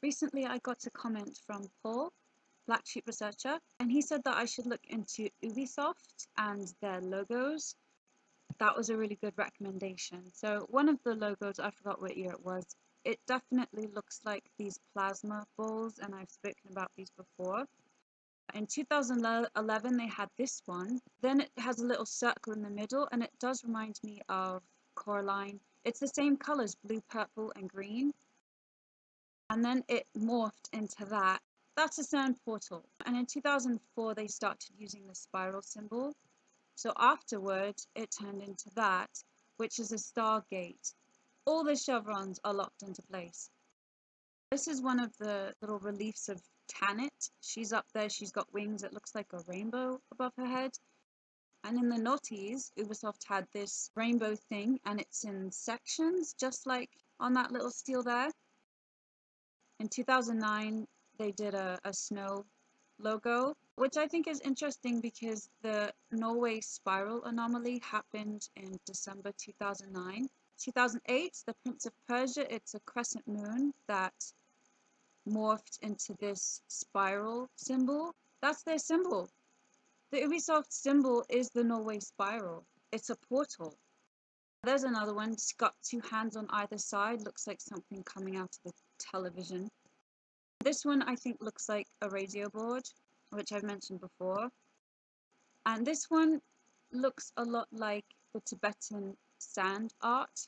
Recently, I got a comment from Paul, Black Sheep Researcher, and he said that I should look into Ubisoft and their logos. That was a really good recommendation. So one of the logos, I forgot what year it was, it definitely looks like these plasma balls, and I've spoken about these before. In 2011, they had this one. Then it has a little circle in the middle, and it does remind me of Coraline. It's the same colors, blue, purple, and green. And then it morphed into that. That's a CERN portal. And in 2004, they started using the spiral symbol. So afterwards, it turned into that, which is a Stargate. All the chevrons are locked into place. This is one of the little reliefs of Tanit. She's up there, she's got wings, it looks like a rainbow above her head. And in the noughties, Ubisoft had this rainbow thing, and it's in sections, just like on that little steel there. In 2009, they did a snow logo, which I think is interesting because the Norway spiral anomaly happened in December 2009. 2008, the Prince of Persia, it's a crescent moon that morphed into this spiral symbol. That's their symbol. The Ubisoft symbol is the Norway spiral. It's a portal. There's another one. It's got two hands on either side. Looks like something coming out of the television. This one I think looks like a radio board, which I've mentioned before. And this one looks a lot like the Tibetan sand art.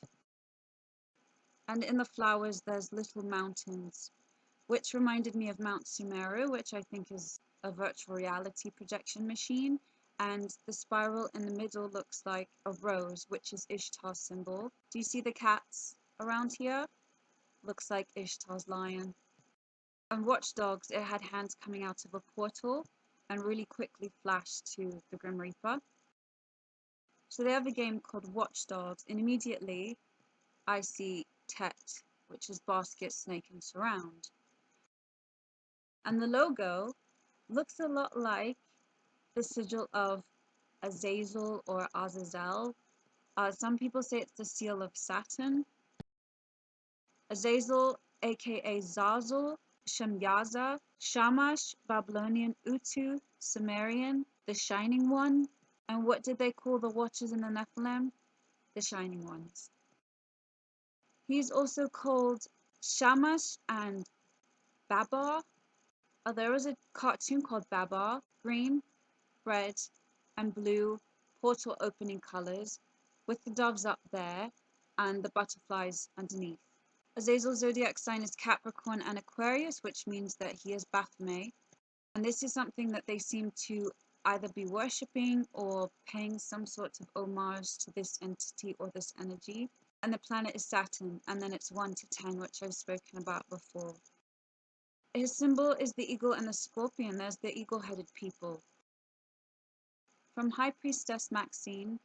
And in the flowers there's little mountains, which reminded me of Mount Sumeru, which I think is a virtual reality projection machine. And the spiral in the middle looks like a rose, which is Ishtar's symbol. Do you see the cats around here? Looks like Ishtar's lion. And Watch Dogs, it had hands coming out of a portal and really quickly flashed to the Grim Reaper. So they have a game called Watch Dogs, and immediately I see Tet, which is basket, snake, and surround. And the logo looks a lot like the sigil of Azazel or Azazel. Some people say it's the seal of Saturn. Azazel, aka Zazel, Shemyaza, Shamash, Babylonian, Utu, Sumerian, the Shining One. And what did they call the Watchers in the Nephilim? The Shining Ones. He's also called Shamash and Babar. There was a cartoon called Babar, green, red, and blue portal opening colors, with the doves up there and the butterflies underneath. Azazel's zodiac sign is Capricorn and Aquarius, which means that he is Baphomet. And this is something that they seem to either be worshipping or paying some sort of homage to this entity or this energy. And the planet is Saturn, and then it's 1 to 10, which I've spoken about before. His symbol is the eagle and the scorpion. There's the eagle-headed people. From High Priestess Maxine,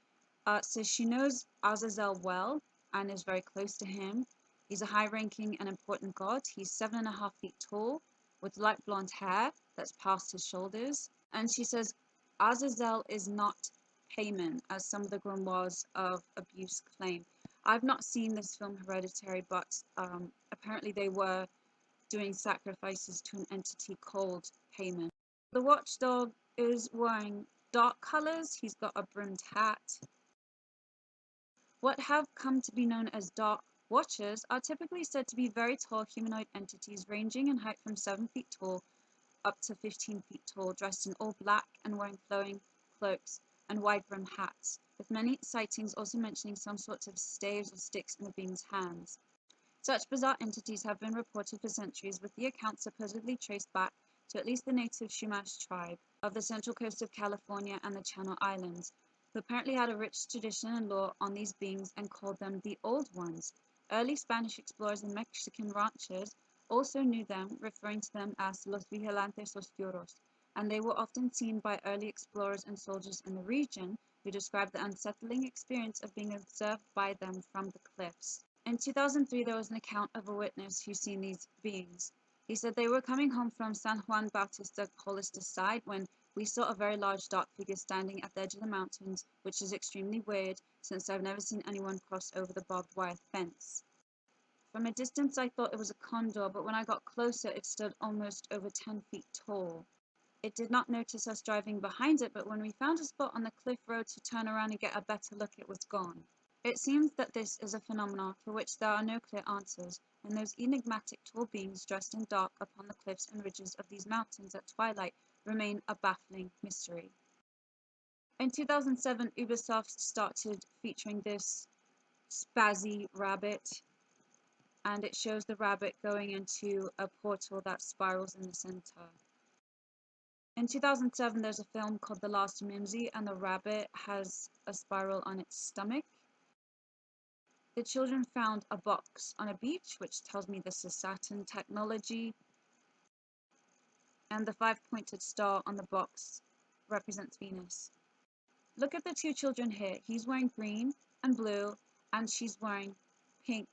says she knows Azazel well and is very close to him. He's a high-ranking and important god. He's 7.5 feet tall, with light blonde hair that's past his shoulders. And she says Azazel is not Haman, as some of the grimoires of abuse claim. I've not seen this film Hereditary, but apparently they were doing sacrifices to an entity called Haman. The watchdog is wearing dark colors. He's got a brimmed hat. What have come to be known as dark watchers are typically said to be very tall humanoid entities ranging in height from 7 feet tall up to 15 feet tall, dressed in all black and wearing flowing cloaks and wide brimmed hats, with many sightings also mentioning some sorts of staves or sticks in the being's hands. Such bizarre entities have been reported for centuries, with the accounts supposedly traced back to at least the native Chumash tribe of the central coast of California and the Channel Islands, who apparently had a rich tradition and lore on these beings and called them the Old Ones. Early Spanish explorers and Mexican ranchers also knew them, referring to them as los vigilantes oscuros, and they were often seen by early explorers and soldiers in the region, who described the unsettling experience of being observed by them from the cliffs. In 2003, there was an account of a witness who seen these beings. He said they were coming home from San Juan Bautista Colista's side when we saw a very large dark figure standing at the edge of the mountains, which is extremely weird since I've never seen anyone cross over the barbed wire fence. From a distance I thought it was a condor, but when I got closer it stood almost over 10 feet tall. It did not notice us driving behind it, but when we found a spot on the cliff road to turn around and get a better look, it was gone. It seems that this is a phenomenon for which there are no clear answers, and those enigmatic tall beings dressed in dark upon the cliffs and ridges of these mountains at twilight remain a baffling mystery. In 2007, Ubisoft started featuring this spazzy rabbit, and it shows the rabbit going into a portal that spirals in the center. In 2007, there's a film called The Last Mimsy, and the rabbit has a spiral on its stomach. The children found a box on a beach, which tells me this is Saturn technology, and the 5-pointed star on the box represents Venus. Look at the two children here. He's wearing green and blue, and she's wearing pink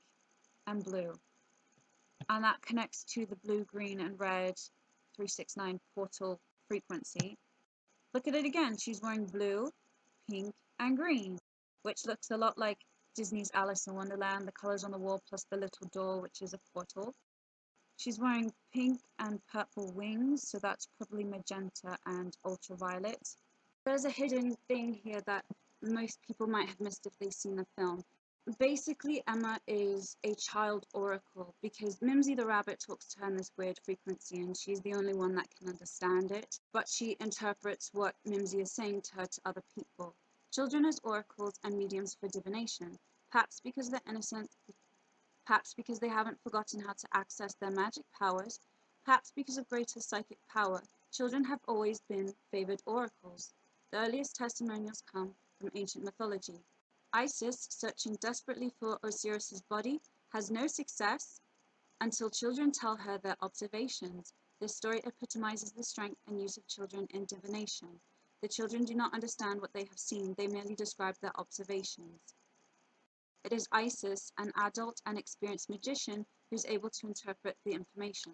and blue. And that connects to the blue, green, and red 369 portal frequency. Look at it again. She's wearing blue, pink, and green, which looks a lot like Disney's Alice in Wonderland, the colors on the wall plus the little door, which is a portal. She's wearing pink and purple wings, so that's probably magenta and ultraviolet. There's a hidden thing here that most people might have missed if they've seen the film. Basically, Emma is a child oracle because Mimsy the rabbit talks to her in this weird frequency and she's the only one that can understand it, but she interprets what Mimsy is saying to her to other people. Children as oracles and mediums for divination, perhaps because they're innocent, perhaps because they haven't forgotten how to access their magic powers, perhaps because of greater psychic power. Children have always been favored oracles. The earliest testimonials come from ancient mythology. Isis, searching desperately for Osiris's body, has no success until children tell her their observations. This story epitomizes the strength and use of children in divination. The children do not understand what they have seen, they merely describe their observations. It is Isis, an adult and experienced magician, who's able to interpret the information.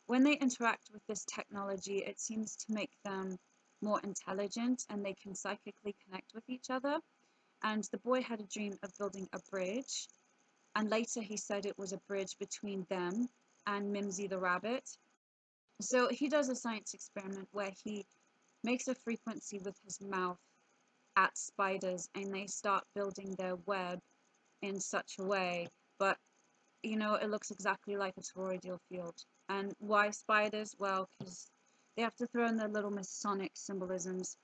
When they interact with this technology, it seems to make them more intelligent and they can psychically connect with each other. And the boy had a dream of building a bridge, and later he said it was a bridge between them and Mimsy the rabbit. So he does a science experiment where he makes a frequency with his mouth at spiders and they start building their web in such a way, but you know, it looks exactly like a toroidal field. And why spiders? Well, because they have to throw in their little Masonic symbolisms.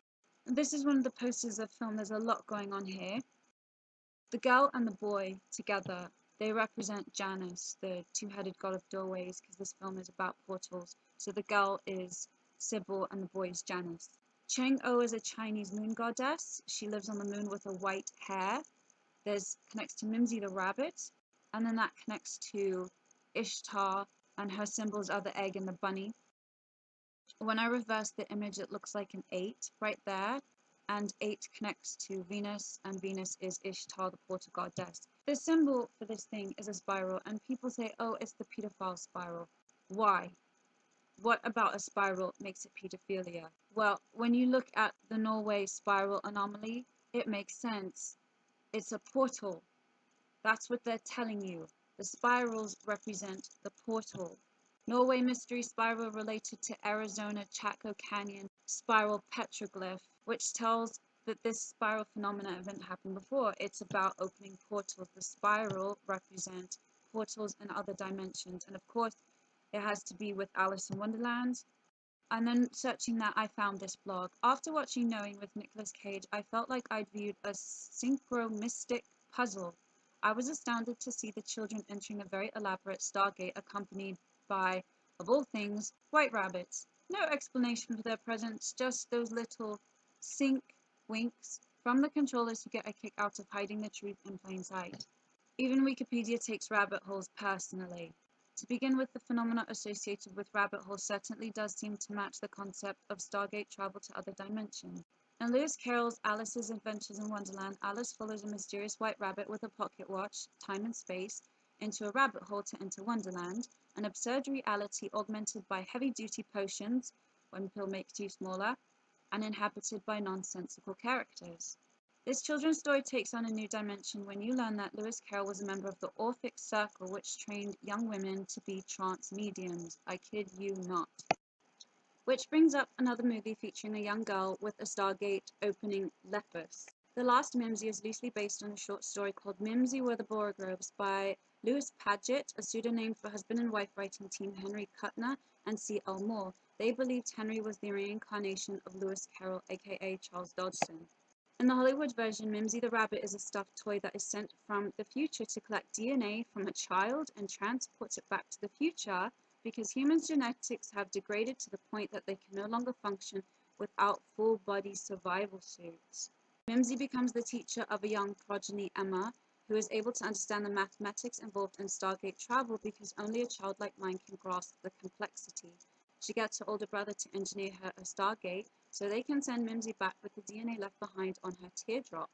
This is one of the posters of film. There's a lot going on here. The girl and the boy together, they represent Janus, the two-headed god of doorways, because this film is about portals. So the girl is Sybil and the boy is Janus. Chang'o is a Chinese moon goddess. She lives on the moon with a white hair. There's connects to Mimsy the rabbit, and then that connects to Ishtar, and her symbols are the egg and the bunny. When I reverse the image, it looks like an 8 right there, and 8 connects to Venus, and Venus is Ishtar, the portal goddess. The symbol for this thing is a spiral, and people say, oh, it's the pedophile spiral. Why? What about a spiral makes it pedophilia? Well, when you look at the Norway spiral anomaly, it makes sense. It's a portal. That's what they're telling you. The spirals represent the portal. Norway mystery spiral related to Arizona Chaco Canyon spiral petroglyph, which tells that this spiral phenomena haven't happened before. It's about opening portals. The spiral represents portals in other dimensions. And of course, it has to be with Alice in Wonderland. And then searching that, I found this blog. After watching Knowing with Nicolas Cage, I felt like I'd viewed a synchromistic puzzle. I was astounded to see the children entering a very elaborate Stargate accompanied by, of all things, white rabbits. No explanation for their presence, just those little sync winks from the controllers who get a kick out of hiding the truth in plain sight. Even Wikipedia takes rabbit holes personally. To begin with, the phenomena associated with rabbit holes certainly does seem to match the concept of Stargate travel to other dimensions. In Lewis Carroll's Alice's Adventures in Wonderland, Alice follows a mysterious white rabbit with a pocket watch, time and space, into a rabbit hole to enter Wonderland, an absurd reality augmented by heavy-duty potions, one pill makes you smaller, and inhabited by nonsensical characters. This children's story takes on a new dimension when you learn that Lewis Carroll was a member of the Orphic Circle, which trained young women to be trance mediums. I kid you not. Which brings up another movie featuring a young girl with a Stargate opening Lepus. The Last Mimsy is loosely based on a short story called Mimsy Were the Borogroves by Lewis Paget, a pseudonym for husband and wife writing team Henry Kuttner and C. L. Moore. They believed Henry was the reincarnation of Lewis Carroll, aka Charles Dodgson. In the Hollywood version, Mimsy the Rabbit is a stuffed toy that is sent from the future to collect DNA from a child and transport it back to the future because humans' genetics have degraded to the point that they can no longer function without full-body survival suits. Mimsy becomes the teacher of a young progeny, Emma, who is able to understand the mathematics involved in Stargate travel because only a childlike mind can grasp the complexity. She gets her older brother to engineer her a Stargate so they can send Mimsy back with the DNA left behind on her teardrop.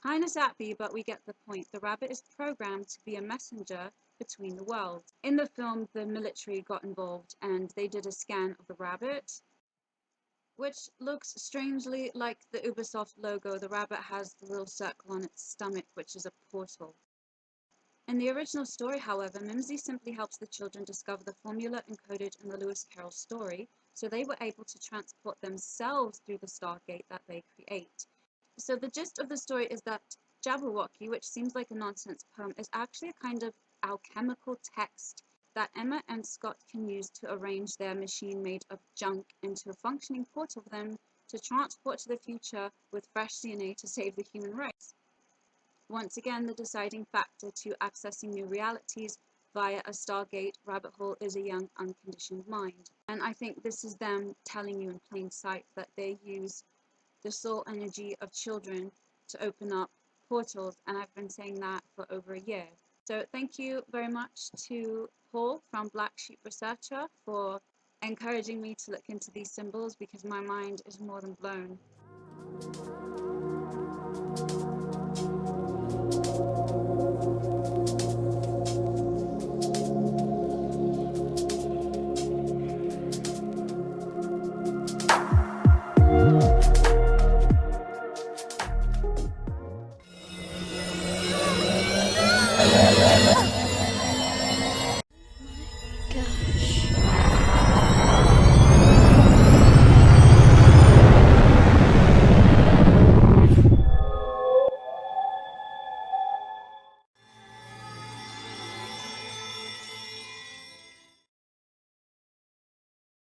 Kinda sappy, but we get the point. The rabbit is programmed to be a messenger between the worlds. In the film, the military got involved and they did a scan of the rabbit, which looks strangely like the Ubisoft logo. The rabbit has the little circle on its stomach, which is a portal. In the original story, however, Mimsy simply helps the children discover the formula encoded in the Lewis Carroll story, so they were able to transport themselves through the Stargate that they create. So the gist of the story is that Jabberwocky, which seems like a nonsense poem, is actually a kind of alchemical text that Emma and Scott can use to arrange their machine made of junk into a functioning portal for them to transport to the future with fresh DNA to save the human race. Once again, the deciding factor to accessing new realities via a Stargate rabbit hole is a young, unconditioned mind. And I think this is them telling you in plain sight that they use the soul energy of children to open up portals, and I've been saying that for over a year. So thank you very much to Paul from Black Sheep Researcher for encouraging me to look into these symbols because my mind is more than blown.